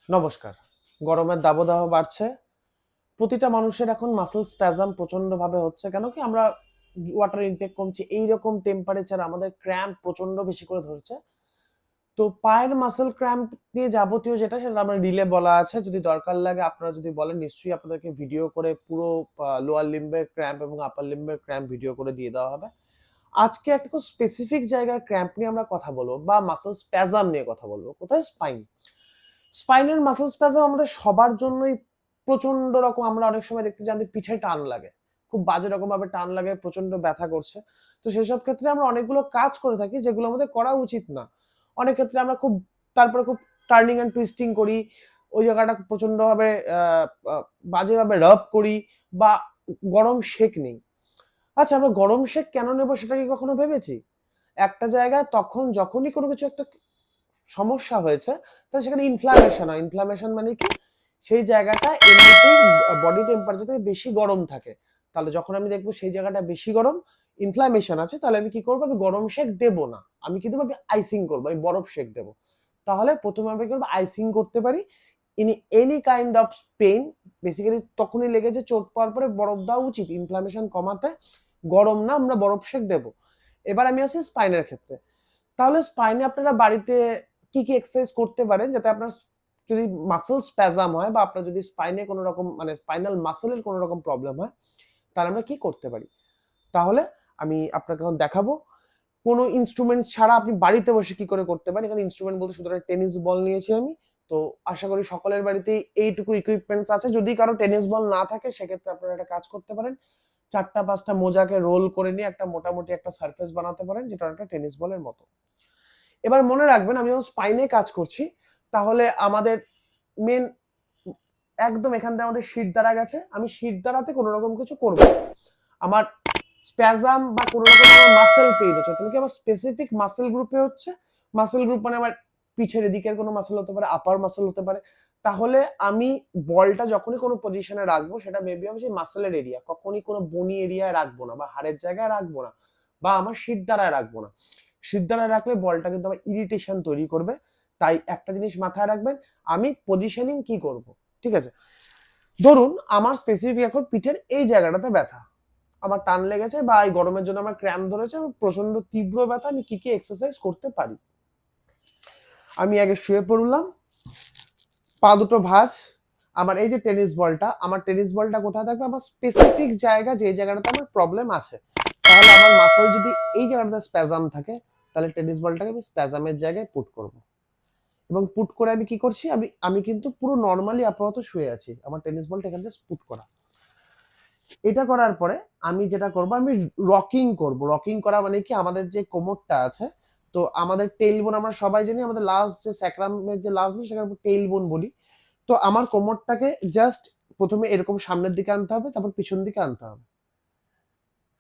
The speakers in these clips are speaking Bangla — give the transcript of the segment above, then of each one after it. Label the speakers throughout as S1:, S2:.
S1: নমস্কার। গরমের দাবদাহ বাড়ছে। প্রতিটা মানুষের এখন মাসল স্প্যাজম প্রচন্ডভাবে হচ্ছে। কেন কি আমরা ওয়াটার ইনটেক কমছে। এইরকম টেম্পারেচার আমাদের ক্র্যাম্প প্রচন্ড বেশি করে ধরছে। তো পায়ের মাসল ক্র্যাম্প নিয়ে যাবতীয় যেটা সেটা আমার রিলে বলা আছে। যদি দরকার লাগে আপনারা যদি বলেন নিশ্চয়ই আপনাদেরকে ভিডিও করে পুরো লোয়ার লিম্বের ক্র্যাম্প এবং আপার লিম্বের ক্র্যাম্প ভিডিও করে দিয়ে দেওয়া হবে। আজকে একটা খুব স্পেসিফিক জায়গার ক্র্যাম্প নিয়ে আমরা কথা বলবো বা মাসল স্প্যাজম নিয়ে কথা বলবো। কোথায়? স্পাইন। স্পাইনের মাসল স্প্যাজম আমাদের সবার জন্যই প্রচন্ড রকম। আমরা অনেক সময় দেখতে যাই আমাদের পিঠে টান লাগে, খুব বাজে রকম ভাবে টান লাগে, প্রচন্ড ব্যথা করছে। তো সেসব ক্ষেত্রে আমরা অনেকগুলো কাজ করে থাকি যেগুলো আমাদের করা উচিত না। অনেক ক্ষেত্রে আমরা তারপরে খুব টার্নিং অ্যান্ড টুইস্টিং করি, ওই জায়গাটা প্রচন্ড ভাবে বাজেভাবে রাব করি বা গরম শেক নিই। আচ্ছা, আমরা গরম শেক কেন নেবো সেটা কি কখনো ভেবেছি? একটা জায়গায় তখন যখনই কোনো কিছু একটা সমস্যা হয়েছে তাহলে সেখানে ইনফ্লামেশন হয়। ইনফ্লামেশন মানে কি? সেই জায়গাটা এমনিতেই বডি টেম্পারেচার থেকে বেশি গরম থাকে। তাহলে যখন আমি দেখবো সেই জায়গাটা বেশি গরম, ইনফ্লামেশন আছে, তাহলে আমি কি করবো? আমি গরম শেক দেবো না, আমি কি দেবো? আমি আইসিং করবো, আমি বরফ শেক দেবো। তাহলে প্রথমে আমি কি করবো? আইসিং করতে পারি। In any kind of pain, basically তখনই লেগেছে, চোট পাওয়ার পরে বরফ দেওয়া উচিত ইনফ্লামেশন কমাতে। গরম না, আমরা বরফ শেক দেবো। এবার আমি আসি স্পাইনের ক্ষেত্রে। তাহলে স্পাইনে আপনারা বাড়িতে কি কি এক্সারসাইজ করতে পারেন যাতে আপনার যদি মাসল স্প্যাজম হয় বা আপনার যদি স্পাইনে কোনো রকম মানে স্পাইনাল মাসলের কোনো রকম প্রবলেম হয়, তাহলে আমরা কি করতে পারি? তাহলে আমি আপনাকে এখন দেখাবো কোনো ইনস্ট্রুমেন্ট ছাড়া আপনি বাড়িতে বসে কি করে করতে পারেন। এখানে ইনস্ট্রুমেন্ট বলতে শুধু একটা টেনিস বল নিয়েছি আমি। তো আশা করি সকলের বাড়িতেই এইটুকু ইকুইপমেন্টস আছে। যদি কারো টেনিস বল না থাকে সেক্ষেত্রে আপনারা একটা কাজ করতে পারেন, 4টা 5টা মোজাকে রোল করে নিয়ে একটা মোটামুটি একটা সারফেস বানাতে পারেন যেটা একটা টেনিস বলের মতো। এবার মনে রাখবেন, আমি যখন স্পাইনে কাজ করছি তাহলে আমাদের মেন একদম এখান থেকে আমাদের শির দ্বারা গেছে, আমি শির দ্বারাতে কোনো রকম কিছু করবো। আমার স্প্যাজাম বা কোনো রকম আমার মাসেল পেইন হচ্ছে, তাহলে কি আমার স্পেসিফিক মাসেল গ্রুপে হচ্ছে। মাসেল গ্রুপ মানে আমার পিছের এদিকের কোনো মাসেল হতে পারে, আপার মাসেল হতে পারে। তাহলে আমি বলটা যখনই কোনো পজিশনে রাখবো সেটা মেবি আমি সেই মাসেলের এরিয়া, কখনই কোনো বনি এরিয়ায় রাখবো না বা হাড়ের জায়গায় রাখবো না বা আমার শির দ্বারায় রাখবো না। শির দ্বারায় রাখলে বলটা কিন্তু আমার ইরিটেশন তৈরি করবে। তাই একটা জিনিস মাথায় রাখবেন, আমি পজিশনিং কি করব। ঠিক আছে, ধরুন আমার স্পেসিফিক এখন পিঠের এই জায়গাটাতে ব্যথা, আমার টান লেগেছে বা এই গরমের জন্য আমার ক্র্যাম্প ধরেছে, আমার প্রচন্ড তীব্র ব্যথা, আমি কি কি এক্সারসাইজ করতে পারি? আমি আগে শুয়ে পড়লাম, পা দুটো ভাঁজ, আমার এই যে টেনিস বলটা, আমার টেনিস বলটা কোথায় থাকবে? আমার স্পেসিফিক জায়গা, যে জায়গাটাতে আমার প্রবলেম আছে। তাহলে আমার মাসল যদি এই জায়গাটাতে স্প্যাজাম থাকে তাহলে টেনিস বলটাকে আমি স্প্যাজামের জায়গায় পুট করব। এবং পুট করে আমি কি করছি? আমি আমি কিন্তু পুরো নর্মালি আপাতত শুয়ে আছি, আমার টেনিস বলটা এখানে জাস্ট পুট করা। এটা করার পরে আমি যেটা করব, আমি রকিং করব। রকিং করা মানে কি? আমাদের যে কোমরটা আছে, তো আমাদের টেইল বোন আমরা সবাই জানি, আমাদের লাস্ট যে স্যাক্রামের যে লাস্ট বোন সেটাকে টেইল বোন বলি। তো আমার কোমরটাকে জাস্ট প্রথমে এরকম সামনের দিকে আনতে হবে, তারপর পিছন দিকে আনতে হবে,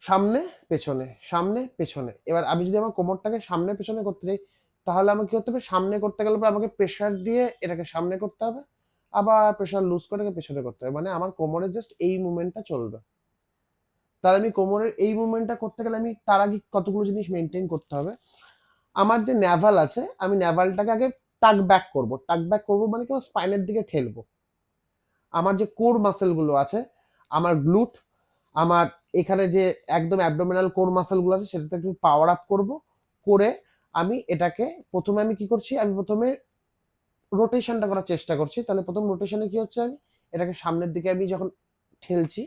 S1: সামনে পেছনে সামনে পেছনে। এবার আমি যদি আমার কোমরটাকে সামনে পেছনে করতে চাই তাহলে আমাকে কি করতে হবে? সামনে করতে গেলে পরে আমাকে প্রেসার দিয়ে এটাকে সামনে করতে হবে, আবার প্রেসার লুজ করে পেছনে করতে হবে। মানে আমার কোমরে জাস্ট এই মুভমেন্টটা চলবে। তাহলে আমি কোমরের এই মুভমেন্টটা করতে গেলে আমি তার আগে কতগুলো জিনিস মেনটেন করতে হবে। আমার যে ন্যাভাল আছে, আমি ন্যাভালটাকে আগে টাক ব্যাক করব। টাক ব্যাক করব মানে কি? স্পাইনের দিকে ঠেলবো। আমার যে কোর মাসেল গুলো আছে, আমার গ্লুট, আমার এখানে যে একদম অ্যাবডোমিনাল কোর মাসেল গুলো আছে সেটাতে একটু পাওয়ার আপ করব। করে আমি এটাকে প্রথমে আমি কি করছি? আমি প্রথমে রোটেশনটা করার চেষ্টা করছি। তাহলে প্রথম রোটেশনে কি হচ্ছে? আমি এটাকে সামনের দিকে আমি যখন ঠেলছি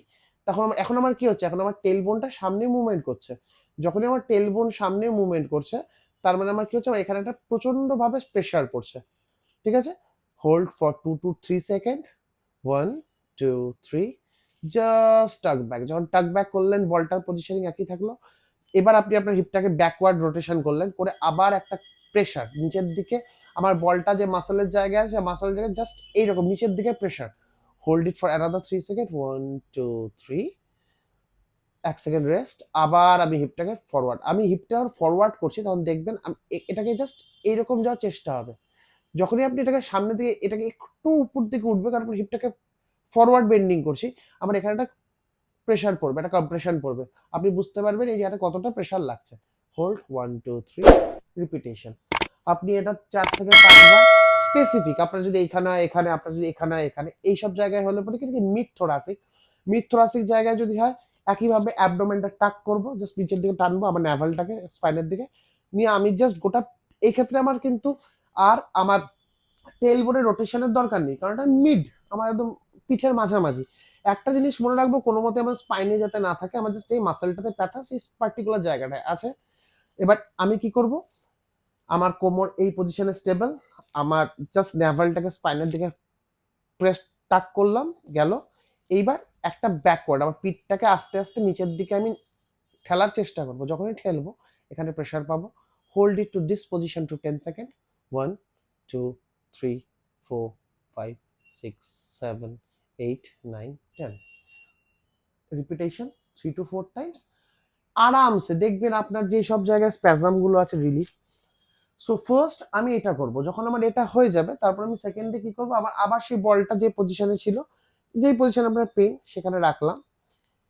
S1: তখন এখন আমার কি হচ্ছে? এখন আমার টেল বোনটা সামনে মুভমেন্ট করছে। যখনই আমার টেল বোন সামনে মুভমেন্ট করছে তার মানে আমার কি হচ্ছে? আমার এখানে একটা প্রচন্ড ভাবে প্রেসার পড়ছে। ঠিক আছে, hold for 2 to 3 second. 1 2 3, just টাক ব্যাক। যখন টাক ব্যাক করলেন বলটার পজিশনিং একই থাকলো। এবার আপনি আপনার হিপটাকে ব্যাকওয়ার্ড রোটেশন করলেন, করে আবার একটা প্রেসার নিচের দিকে। আমার বলটা যে মাসলের জায়গায় আছে, মাসলের জায়গায় জাস্ট এইরকম নিচের দিকে pressure. Hold it for another 3 second. 1 2 3, 1 second rest. আবার আমি হিপটাকে ফরওয়ার্ড, আমি হিপটা ফরওয়ার্ড করছি, তখন দেখবেন এটাকে জাস্ট এইরকম যাওয়ার চেষ্টা হবে। যখনই আপনি এটাকে সামনে দিকে, এটাকে একটু উপর দিকে উঠবে, কারণ হিপটাকে ফরওয়ার্ড বেন্ডিং করছি, আমার এখানে একটা প্রেসার পড়বে, একটা কম্প্রেশন পড়বে। আপনি বুঝতে পারবেন এই জায়গাটা কতটা প্রেসার লাগছে। Hold 1 2 3, repetition. আপনি এটা 4 থেকে 5 বার স্পেসিফিক, আপনার যদি এইখানে হয় এখানে, আপনার যদি এখানে হয় এখানে, এইসব জায়গায় হলে পরে কিন্তু মিড থোরাসিক জায়গায় যদি হয় একইভাবে অ্যাবডোমেনটা টাক করব, জাস্ট নিচের দিকে টানবো আমার ন্যাভালটাকে স্পাইনের দিকে নিয়ে আমি জাস্ট গোটা, এই ক্ষেত্রে আমার কিন্তু আর আমার টেলবোনের রোটেশনের দরকার নেই, কারণ এটা মিড, আমার একদম পিঠের মাঝামাঝি। একটা জিনিস মনে রাখবো, কোনো মতে আমার স্পাইনে যাতে না থাকে, আমার জাস্ট এই মাসেলটাতে ব্যথা সেই পার্টিকুলার জায়গাটায় আছে। এবার আমি কি করব, আমার কোমর এই পজিশনে স্টেবল, আমার জাস্ট ন্যাভালটাকে স্পাইনের দিকে প্রেস টাক করলাম, গেল। এইবার একটা ব্যাকওয়ার্ড, আমার পিঠটাকে আস্তে আস্তে নিচের দিকে আমি ঠেলার চেষ্টা করবো, যখনই ঠেলবো এখানে প্রেশার পাবো। Hold it to this position to 10 second, 1 2 3 4 5 6 7 8 9 10, repetition 3 to 4 Times. আরামসে দেখবেন আপনার যে সব জায়গায় স্প্যাজম গুলো আছে রিলিফ। সো ফার্স্ট আমি এটা করব, যখন আমার এটা হয়ে যাবে তারপর আমি সেকেন্ডে কি করব, আমার আবার সেই বলটা যে পজিশনে ছিল, যেই পজিশনে আপনার পেন, সেখানে রাখলাম।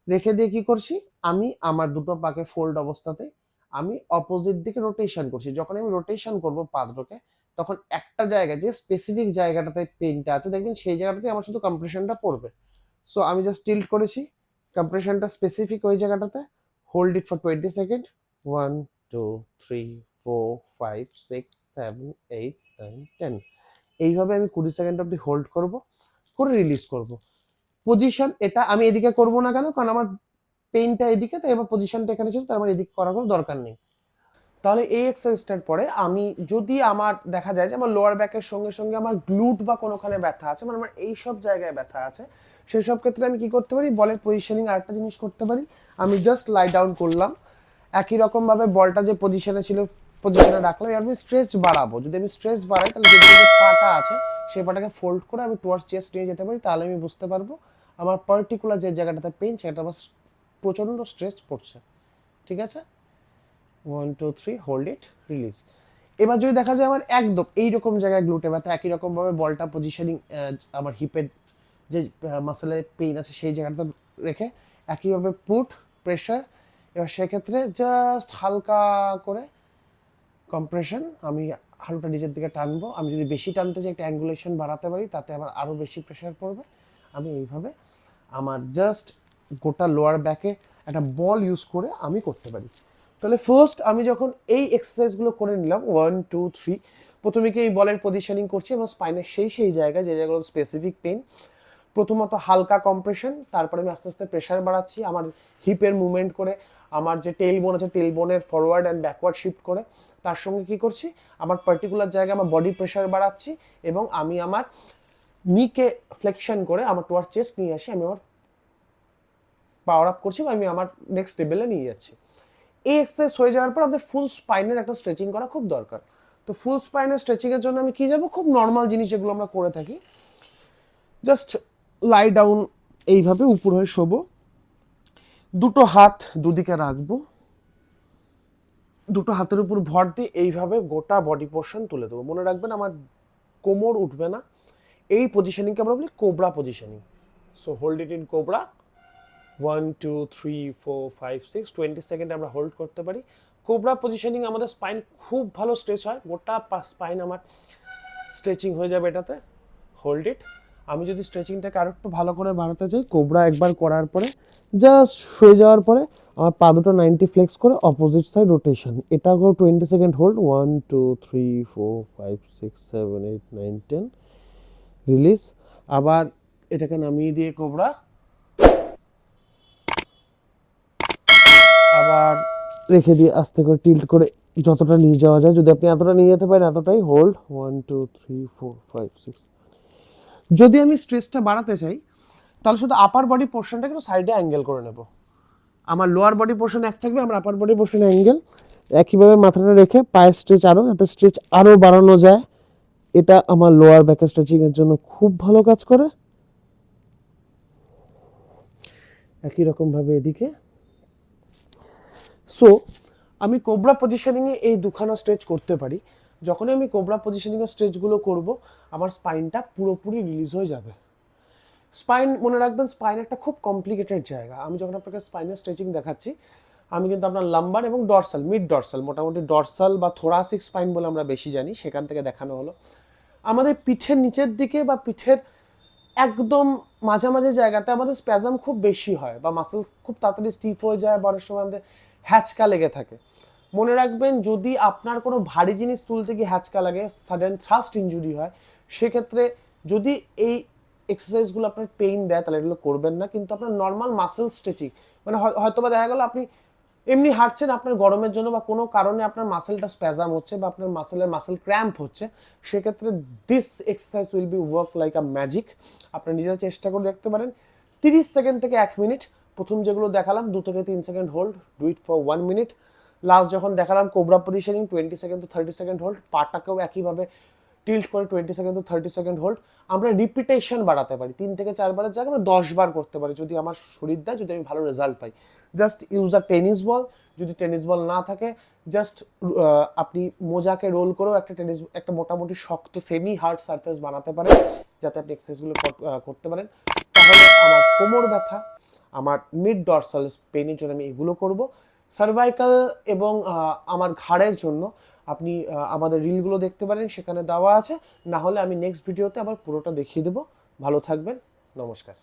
S1: রেখে দিয়ে কি করছি, আমি আমার দুটো পাকে ফোল্ড অবস্থাতে আমি অপোজিট দিকে রোটেশন করছি। যখন আমি রোটেশন করব পা দুটোকে, তখন একটা জায়গায় যে স্পেসিফিক জায়গাটাতে পেনটা আছে দেখবেন সেই জায়গাটাতে আমার শুধু কম্প্রেশনটা পড়বে। সো আমি জাস্ট টিল্ট করেছি, কম্প্রেশনটা স্পেসিফিক ওই জায়গাটাতে। Hold it for 20 second, 1 2 3 4 5 6 7 8 9 10। এইভাবে আমি 20 সেকেন্ড অব্দি হোল্ড করব, করে রিলিজ করব। পজিশন এটা আমি এদিকে করব না কেন, কারণ আমার পেইনটা এদিকে, তাই এবার পজিশনটা এখানে ছিল, তার মানে এদিকে করার কোনো দরকার নেই। তাহলে এই এক্সারসাইজটার পরে আমি যদি আমার দেখা যায় যে আমার লোয়ার ব্যাকের সঙ্গে সঙ্গে আমার গ্লুট বা কোনোখানে ব্যথা আছে, মানে আমার এই সব জায়গায় ব্যথা আছে, সেই সব ক্ষেত্রে আমি কি করতে পারি, বলের পজিশনিং আরেকটা জিনিস করতে পারি। আমি জাস্ট লাই ডাউন করলাম, একই রকম ভাবে বলটা যে পজিশনে ছিল পজিশনে রাখলাম। এবার আমি স্ট্রেচ বাড়াবো, যদি আমি স্ট্রেচ বাড়াই তাহলে যেদিকে যে পাটা আছে সেই পাটাকে ফোল্ড করে আমি টুয়ার্ডস চেস্ট নিয়ে যেতে পারি, তাহলে আমি বুঝতে পারবো আমার পার্টিকুলার যে জায়গাটাতে পেইন সেটা আমার প্রচন্ড স্ট্রেচ পড়ছে। ঠিক আছে, 1 2 3 হোল্ড ইট, রিলিজ। এবার যদি দেখা যায় আমার একদম এইরকম জায়গায় গ্লুটে ব্যথা, একই রকমভাবে বলটা পজিশনিং আমার হিপের যে মাসেলের পেইন আছে সেই জায়গাটা রেখে একইভাবে পুট প্রেশার। এবার সেক্ষেত্রে জাস্ট হালকা করে কম্প্রেশন, আমি হালকা নিচের দিকে টানবো। আমি যদি বেশি টানতে চাই একটা অ্যাঙ্গুলেশন বাড়াতে পারি, তাতে আবার আরও বেশি প্রেশার পড়বে। আমি এইভাবে আমার জাস্ট গোটা লোয়ার ব্যাকে একটা বল ইউজ করে আমি করতে পারি। তাহলে ফার্স্ট আমি যখন এই এক্সারসাইজগুলো করে নিলাম 1 2 3, প্রথমে কি এই বলের পজিশনিং করছি এবং স্পাইনের সেই জায়গায় যে জায়গাগুলো স্পেসিফিক পেন, প্রথমত হালকা কম্প্রেশন, তারপরে আমি আস্তে আস্তে প্রেশার বাড়াচ্ছি আমার হিপের মুভমেন্ট করে, আমার যে টেল বোন আছে টেল বোনের ফরওয়ার্ড অ্যান্ড ব্যাকওয়ার্ড শিফট করে। তার সঙ্গে কি করছি, আমার পার্টিকুলার জায়গায় আমার বডি প্রেশার বাড়াচ্ছি এবং আমি আমার নিকে ফ্লেকশন করে আমার টুয়ার্ড চেস্ট নিয়ে আসি, আমি আমার পাওয়ার আপ করছি বা আমি আমার নেক্সট লেভেলে নিয়ে যাচ্ছি। এই এক্সারসাইজ হয়ে যাওয়ার পর আমাদের ফুল স্পাইনের একটা স্ট্রেচিং করা খুব দরকার। তো ফুল স্পাইনের স্ট্রেচিং এর জন্য আমি কি যাব, খুব নর্মাল জিনিস যেগুলো আমরা করে থাকি, জাস্ট লাই ডাউন, এইভাবে উপর হয়ে শোবো, দুটো হাত দুদিকে রাখবো, দুটো হাতের উপর ভর দিয়ে এইভাবে গোটা বডি পোর্শন তুলে দেবো। মনে রাখবেন আমার কোমর উঠবে না। এই পজিশনিংকে আমরা বলি cobra positioning. So hold it in cobra, 1 2 3 4 5 6 20 second আমরা হোল্ড করতে পারি। কোবরা পজিশনিং আমাদের স্পাইন খুব ভালো স্ট্রেচ হয়, গোটা স্পাইন আমার স্ট্রেচিং হয়ে যাবে এটাতে। Hold it. আমি যদি স্ট্রেচিংটাকে আরো একটু ভালো করে বাড়াতে চাই, কোবরা একবার করার পরে জাস্ট শুয়ে যাওয়ার পরে আমার পা দুটো 90 ফ্লেক্স করে অপোজিট সাইড রোটেশন, এটা করে 20 সেকেন্ড হোল্ড, 1 2 3 4 5 6 7 8 9 10, রিলিজ। আবার এটাকে নামিয়ে দিয়ে কোবরা, আবার রেখে দিয়ে আস্তে করে টিল্ট করে যতটা নিয়ে যাওয়া যায়, যদি আপনি এতটা নিয়ে যেতে পারেন এতটাই, হোল্ড 1 2 3 4 5 6। যদি আমি স্ট্রেসটা বাড়াতে চাই তাহলে শুধু আপার বডি পোর্শনটাকে একটু সাইডে অ্যাঙ্গেল করে নেব। আমার লোয়ার বডি পোর্শন এক থাকবে, আমার আপার বডি পোর্শন অ্যাঙ্গেল। একইভাবে মাথাটা রেখে পায়ের স্ট্রেচ আরও, যাতে স্ট্রেচ আরও বাড়ানো যায়। এটা আমার লোয়ার ব্যাক স্ট্রেচিং এর জন্য খুব ভালো কাজ করে। একই রকম ভাবে এদিকে। সো আমি কোবরা পজিশনিংয়ে এই দুখানা স্ট্রেচ করতে পারি। যখনই আমি কোবরা পজিশনিংয়ের স্ট্রেচগুলো করব, আমার স্পাইনটা পুরোপুরি রিলিজ হয়ে যাবে। স্পাইন মনে রাখবেন, স্পাইন একটা খুব কমপ্লিকেটেড জায়গা। আমি যখন আপনাকে স্পাইনের স্ট্রেচিং দেখাচ্ছি, আমি কিন্তু আপনার লাম্বার এবং ডরসাল, মিড ডরসাল, মোটামুটি ডরসাল বা থোরাসিক স্পাইন বলে আমরা বেশি জানি, সেখান থেকে দেখানো হলো। আমাদের পিঠের নিচের দিকে বা পিঠের একদম মাঝামাঝি জায়গাতে আমাদের স্প্যাজম খুব বেশি হয় বা মাসেলস খুব তাড়াতাড়ি স্টিফ হয়ে যায় বা অনেক সময় আমাদের হ্যাচকা লেগে থাকে। মনে রাখবেন, যদি আপনার কোনো ভারী জিনিস তুলতে গিয়ে হ্যাচকা লাগে, সাডেন থ্রাস্ট ইনজুরি হয়, সেক্ষেত্রে যদি এই এক্সারসাইজগুলো আপনার পেইন দেয় তাহলে এগুলো করবেন না। কিন্তু আপনার নর্মাল মাসেল স্ট্রেচিং, মানে হয়তোবা দেখা গেল আপনি এমনি হাঁটছেন, আপনার গরমের জন্য বা কোনো কারণে আপনার মাসেলটা স্প্যাজাম হচ্ছে বা আপনার মাসেল ক্র্যাম্প হচ্ছে, সেক্ষেত্রে this exercise will be work like a magic. আপনার নিজেরা চেষ্টা করে দেখতে পারেন। 30 সেকেন্ড থেকে 1 মিনিট, প্রথম যেগুলো দেখালাম 2 থেকে 3 second hold, do it for 1 minute. Last যখন দেখালাম cobra positioning 20 second to 30 second hold, পাটাকেও একইভাবে টিল্ট করে 20 সেকেন্ড টু 30 সেকেন্ড হোল্ড। আমরা রিপিটেশন বাড়াতে পারি, 3 থেকে 4 বারের জায়গায় আমরা 10 বার করতে পারি যদি আমার শরীর দেয়, যদি আমি ভালো রেজাল্ট পাই। জাস্ট ইউজ আ টেনিস বল, যদি টেনিস বল না থাকে জাস্ট আপনি মোজাকে রোল করেও একটা মোটামুটি শক্ত সেমি হার্ড সারফেস বানাতে পারেন, যাতে আপনি এক্সারসাইজগুলো করতে পারেন। তাহলে আমার কোমর ব্যথা, আমার মিড ডরসাল পেনের জন্য আমি এগুলো করব। সার্ভাইকাল এবং আমার ঘাড়ের জন্য আপনি আমাদের রিলগুলো দেখতে পারেন, সেখানে দেওয়া আছে। না হলে আমি নেক্সট ভিডিওতে আবার পুরোটা দেখিয়ে দেবো। ভালো থাকবেন, নমস্কার।